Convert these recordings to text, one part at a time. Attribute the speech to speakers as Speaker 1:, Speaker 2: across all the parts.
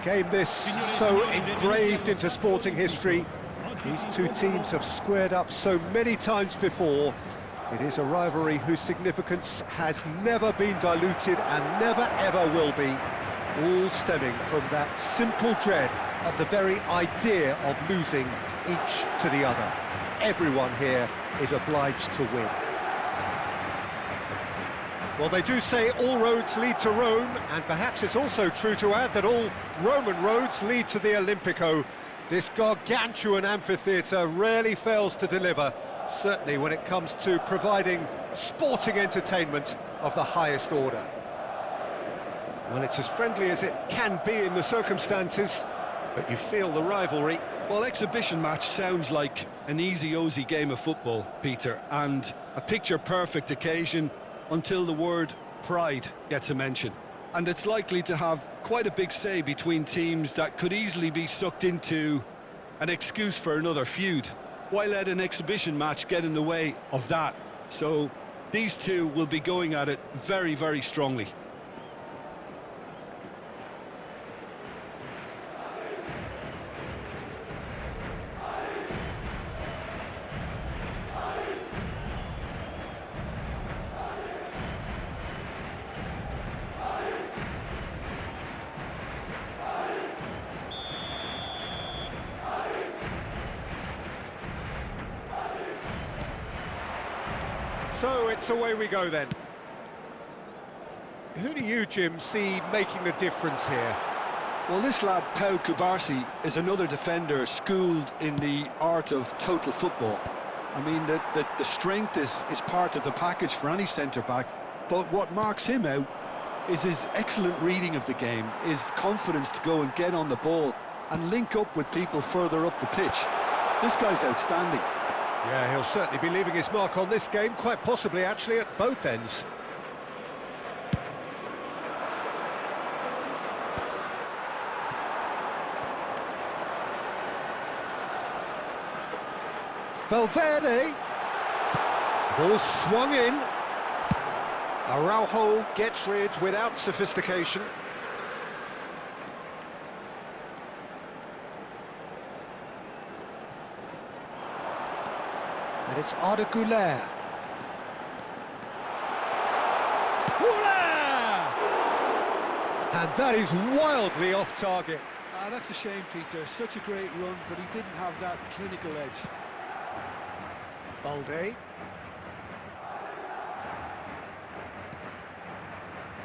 Speaker 1: game this so engraved into sporting history. These two teams have squared up so many times before. It is a rivalry whose significance has never been diluted and never ever will be, all stemming from that simple dread at the very idea of losing each to the other. Everyone here is obliged to win. Well, they do say all roads lead to Rome, and perhaps it's also true to add that all Roman roads lead to the Olimpico. This gargantuan amphitheatre rarely fails to deliver, certainly when it comes to providing sporting entertainment of the highest order. Well, it's as friendly as it can be in the circumstances, but you feel the rivalry.
Speaker 2: Well, exhibition match sounds like an easy-ozy game of football, Peter, and a picture-perfect occasion until the word pride gets a mention. And it's likely to have quite a big say between teams that could easily be sucked into an excuse for another feud. Why let an exhibition match get in the way of that? So these two will be going at it very, very strongly.
Speaker 1: So it's away we go then. Who do you, Jim, see making the difference here?
Speaker 2: Well, this lad, Pau Cubarsí, is another defender schooled in the art of total football. I mean, the strength is part of the package for any centre-back, but what marks him out is his excellent reading of the game, his confidence to go and get on the ball and link up with people further up the pitch. This guy's outstanding.
Speaker 1: Yeah, he'll certainly be leaving his mark on this game, quite possibly actually at both ends. Valverde. Ball swung in. Araujo gets rid without sophistication. And it's Arda Güler. And that is wildly off target.
Speaker 2: That's a shame, Peter. Such a great run, but he didn't have that clinical edge.
Speaker 1: Balde.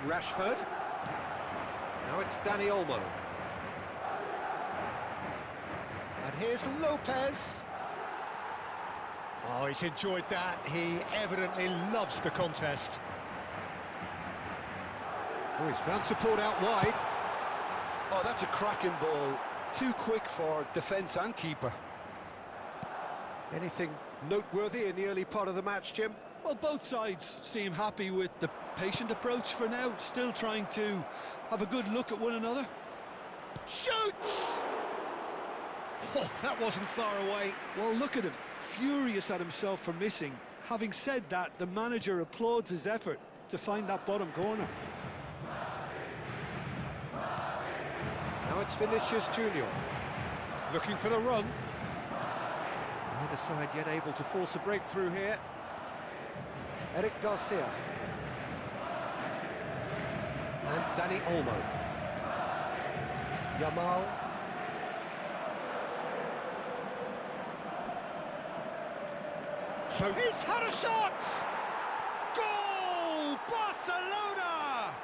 Speaker 1: Rashford. Now it's Dani Olmo. And here's Lopez. Oh, he's enjoyed that. He evidently loves the contest. Oh, he's found support out wide.
Speaker 2: Oh, that's a cracking ball. Too quick for defence and keeper.
Speaker 1: Anything noteworthy in the early part of the match, Jim?
Speaker 2: Well, both sides seem happy with the patient approach for now, still trying to have a good look at one another.
Speaker 1: Shoots! Oh, that wasn't far away.
Speaker 2: Well, look at him, furious at himself for missing. Having said that, the manager applauds his effort to find that bottom corner.
Speaker 1: Now it's Vinicius Junior, looking for the run. Neither side yet able to force a breakthrough here. Eric Garcia. And Dani Olmo. Yamal. So he's had a shot! Goal! Barcelona!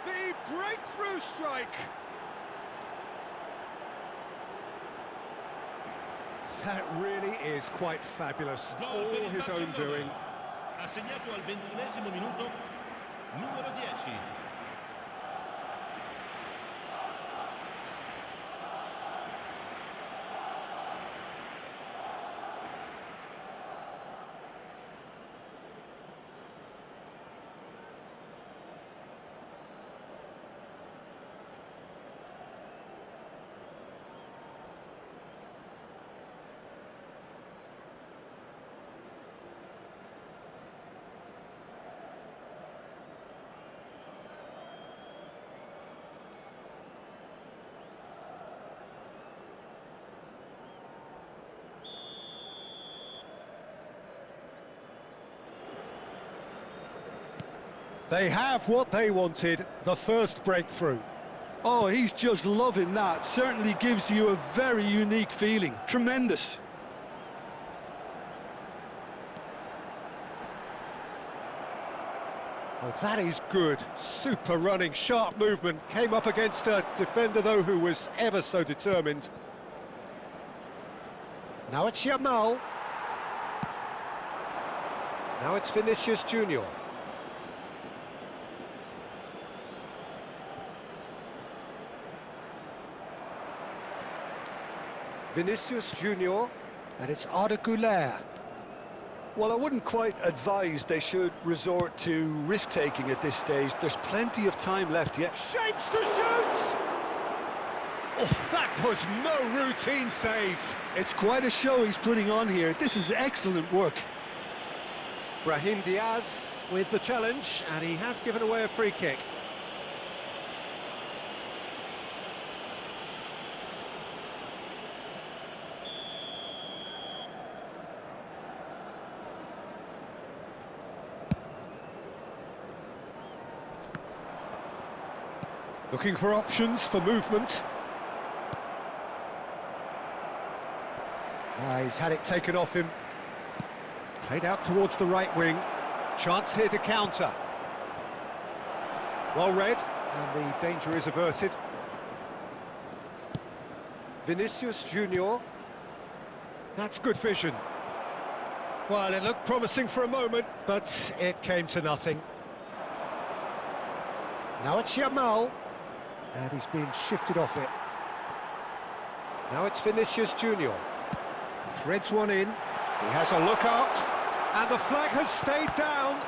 Speaker 1: The breakthrough strike! That really is quite fabulous, all his own doing.
Speaker 3: Ha segnato al 21esimo minuto, numero 10.
Speaker 1: They have what they wanted, the first breakthrough.
Speaker 2: Oh, he's just loving that. Certainly gives you a very unique feeling. Tremendous.
Speaker 1: Well, that is good. Super running, sharp movement. Came up against a defender, though, who was ever so determined. Now it's Yamal. Now it's Vinicius Junior. Vinicius Junior, and it's Arda Güler.
Speaker 2: Well, I wouldn't quite advise they should resort to risk-taking at this stage. There's plenty of time left yet.
Speaker 1: Shapes to shoot! Oh, that was no routine save.
Speaker 2: It's quite a show he's putting on here. This is excellent work.
Speaker 1: Brahim Diaz with the challenge, and he has given away a free kick. Looking for options for movement. He's had it taken off him. Played out towards the right wing. Chance here to counter. Well read, and the danger is averted. Vinicius Junior. That's good vision. Well, it looked promising for a moment, but it came to nothing. Now it's Yamal. And he's being shifted off it. Now it's Vinicius Junior. Threads one in. He has a look out. And the flag has stayed down.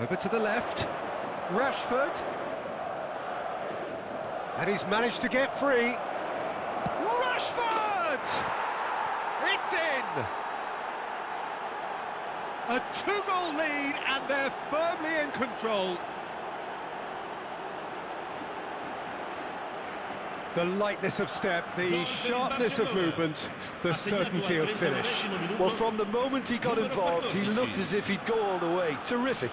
Speaker 1: Over to the left. Rashford. And he's managed to get free. Rashford! It's in! A two-goal lead, and they're firmly in control. The lightness of step, the sharpness of movement, the certainty of finish.
Speaker 2: Well, from the moment he got involved, he looked as if he'd go all the way. Terrific.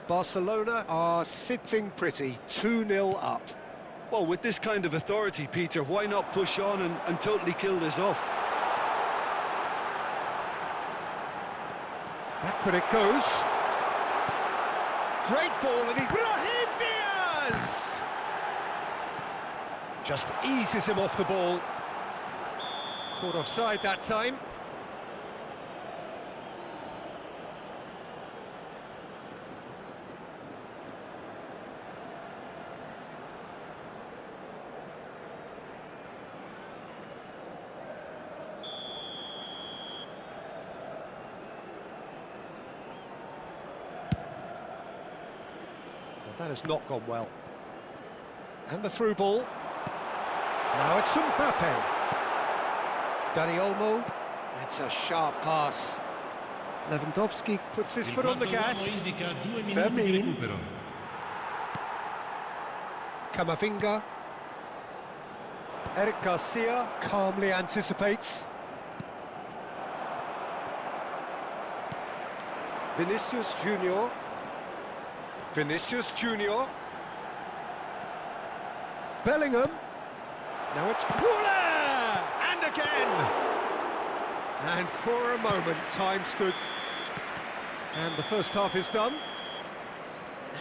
Speaker 1: Barcelona are sitting pretty, 2-0 up.
Speaker 2: Well, with this kind of authority, Peter, why not push on and totally kill this off?
Speaker 1: Back when it goes. Great ball, and he... Brahim Diaz! Just eases him off the ball. Caught offside that time. That has not gone well. And the through ball. Now it's Mbappe. Dani Olmo. That's a sharp pass. Lewandowski puts his foot on the gas. Fermin. Camavinga. Eric Garcia calmly anticipates. Vinicius Junior. Vinicius Junior. Bellingham. Now it's Güler! And again! And for a moment, time stood. And the first half is done.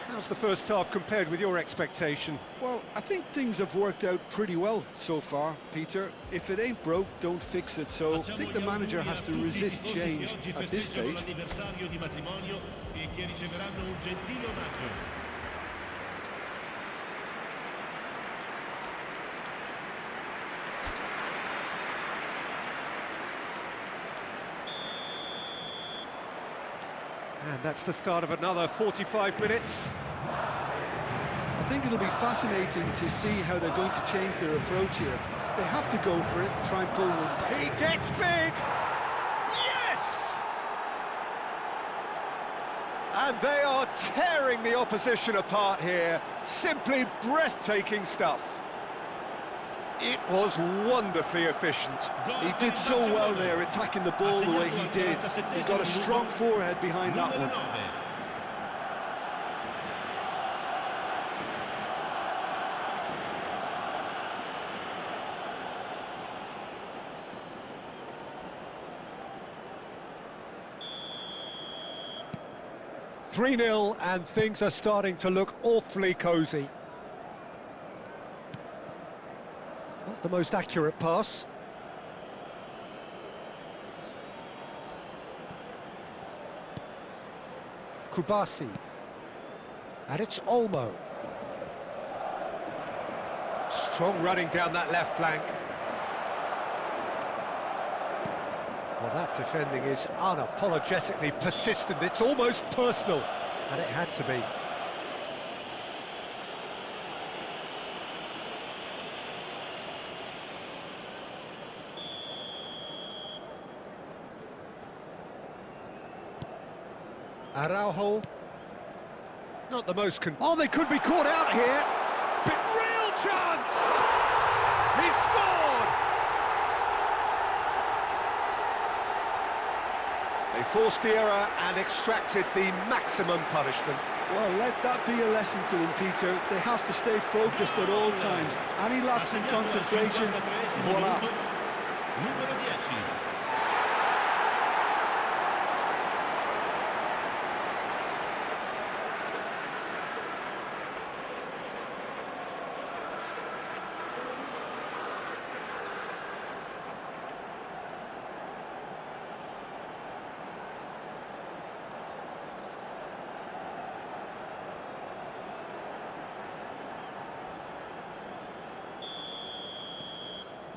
Speaker 1: how's the first half compared with your expectation?
Speaker 2: Well, I think things have worked out pretty well so far, Peter. If it ain't broke, don't fix it. So I think the manager has to resist change at this stage.
Speaker 3: L'anniversario di matrimonio e che riceveranno un gentile omaggio.
Speaker 1: And that's the start of another 45 minutes.
Speaker 2: I think it'll be fascinating to see how they're going to change their approach here. They have to go for it, try and pull one.
Speaker 1: He gets big! Yes! And they are tearing the opposition apart here. Simply breathtaking stuff. It was wonderfully efficient.
Speaker 2: He did so well there, attacking the ball the way he did. He got a strong forehead behind that one.
Speaker 1: 3-0 and things are starting to look awfully cosy. Not the most accurate pass. Kubasi. And it's Olmo. Strong running down that left flank. Well, that defending is unapologetically persistent. It's almost personal, and it had to be. Araujo. Not the most Oh, they could be caught out here. But real chance! He scored! They forced the error and extracted the maximum punishment.
Speaker 2: Well, let that be a lesson to them, Peter. They have to stay focused at all times. Any lapse in concentration, voila.
Speaker 3: Numero 10.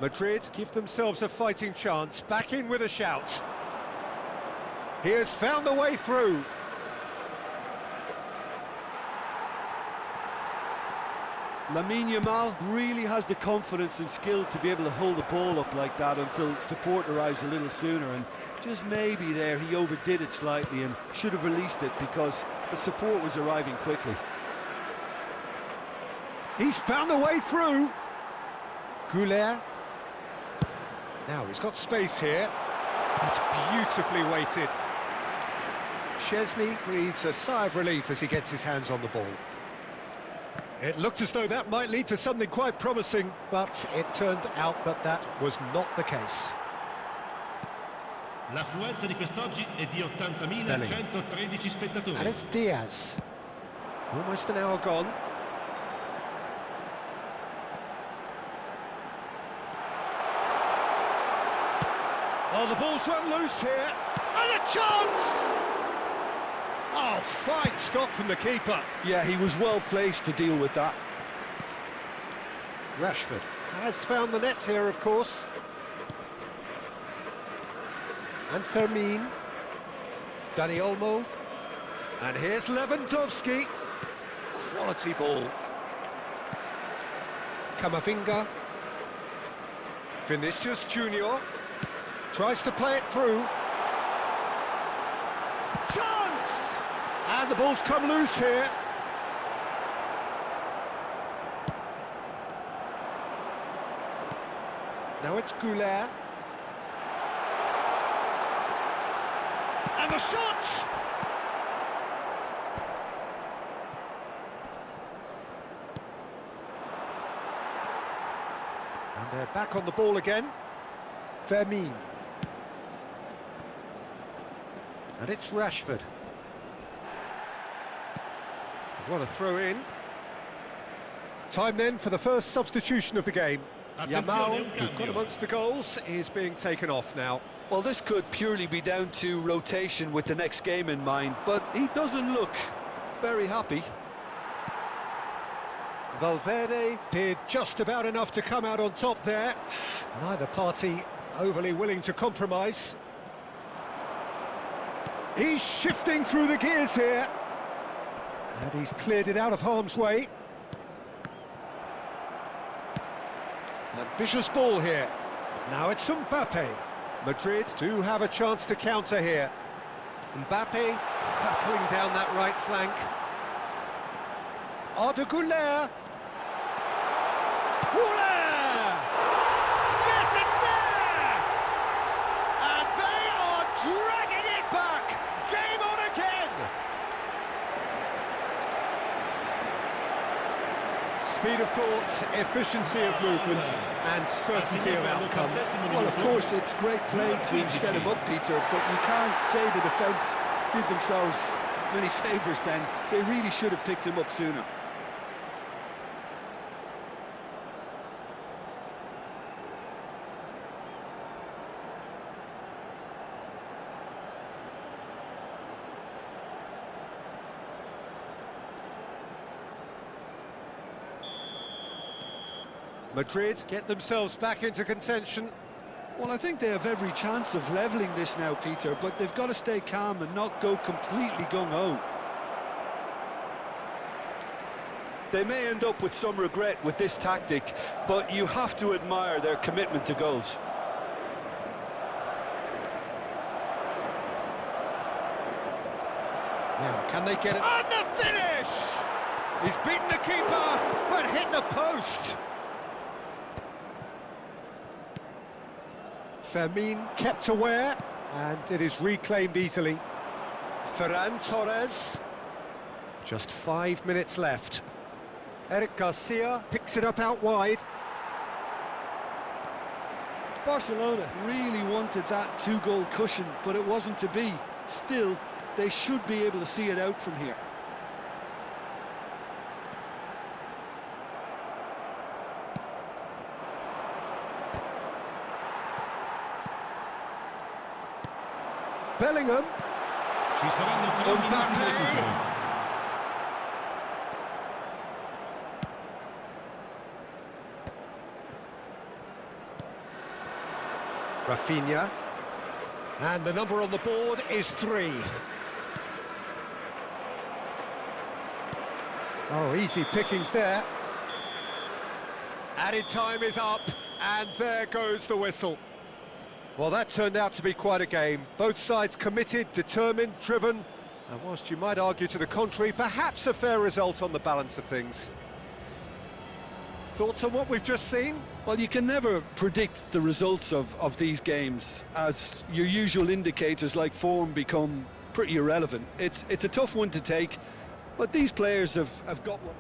Speaker 1: Madrid give themselves a fighting chance, back in with a shout. He has found the way through.
Speaker 2: Lamine Yamal really has the confidence and skill to be able to hold the ball up like that until support arrives a little sooner, and just maybe there he overdid it slightly and should have released it because the support was arriving quickly.
Speaker 1: He's found the way through. Goulet. Now he's got space here. That's beautifully weighted. Szczesny breathes a sigh of relief as he gets his hands on the ball. It looked as though that might lead to something quite promising, but it turned out that that was not the case.
Speaker 3: L'affluenza di quest'oggi è di 80.113 spettatori.
Speaker 1: And it's Diaz. Almost an hour gone. Oh, the ball's run loose here. And a chance! Oh, fine stop from the keeper.
Speaker 2: Yeah, he was well placed to deal with that.
Speaker 1: Rashford has found the net here, of course. And Fermin. Dani Olmo. And here's Lewandowski. Quality ball. Camavinga. Vinicius Junior. Tries to play it through. Chance! And the ball's come loose here. Now it's Goulet. And the shot! And they're back on the ball again. Fermin. And it's Rashford. What a throw in. Time then for the first substitution of the game. Yamal, who got amongst the goals, is being taken off now.
Speaker 2: Well, this could purely be down to rotation with the next game in mind, but he doesn't look very happy.
Speaker 1: Valverde did just about enough to come out on top there. Neither party overly willing to compromise. He's shifting through the gears here. And he's cleared it out of harm's way. Ambitious ball here. Now it's Mbappe. Madrid do have a chance to counter here. Mbappe battling down that right flank. Arda Güler. Güler! Yes, it's there! And they are dragging it back! Game on again! Speed of thought, efficiency of movement, and certainty of outcome.
Speaker 2: Well, of course, it's great play to set him up, Peter, but you can't say the defence did themselves many favours then. They really should have picked him up sooner.
Speaker 1: Madrid get themselves back into contention.
Speaker 2: Well, I think they have every chance of levelling this now, Peter, but they've got to stay calm and not go completely gung-ho. They may end up with some regret with this tactic, but you have to admire their commitment to goals.
Speaker 1: Now, can they get it? And the finish! He's beaten the keeper, but hit the post. Fermin kept aware, and it is reclaimed easily. Ferran Torres. Just 5 minutes left. Eric Garcia picks it up out wide.
Speaker 2: Barcelona really wanted that two-goal cushion, but it wasn't to be. Still, they should be able to see it out from here.
Speaker 1: Bellingham. Mbappe. Rafinha. And the number on the board is 3. Oh, easy pickings there. Added time is up, and there goes the whistle. Well, that turned out to be quite a game. Both sides committed, determined, driven, and whilst you might argue to the contrary, perhaps a fair result on the balance of things. Thoughts on what we've just seen?
Speaker 2: Well, you can never predict the results of these games, as your usual indicators like form become pretty irrelevant. It's a tough one to take, but these players have got what...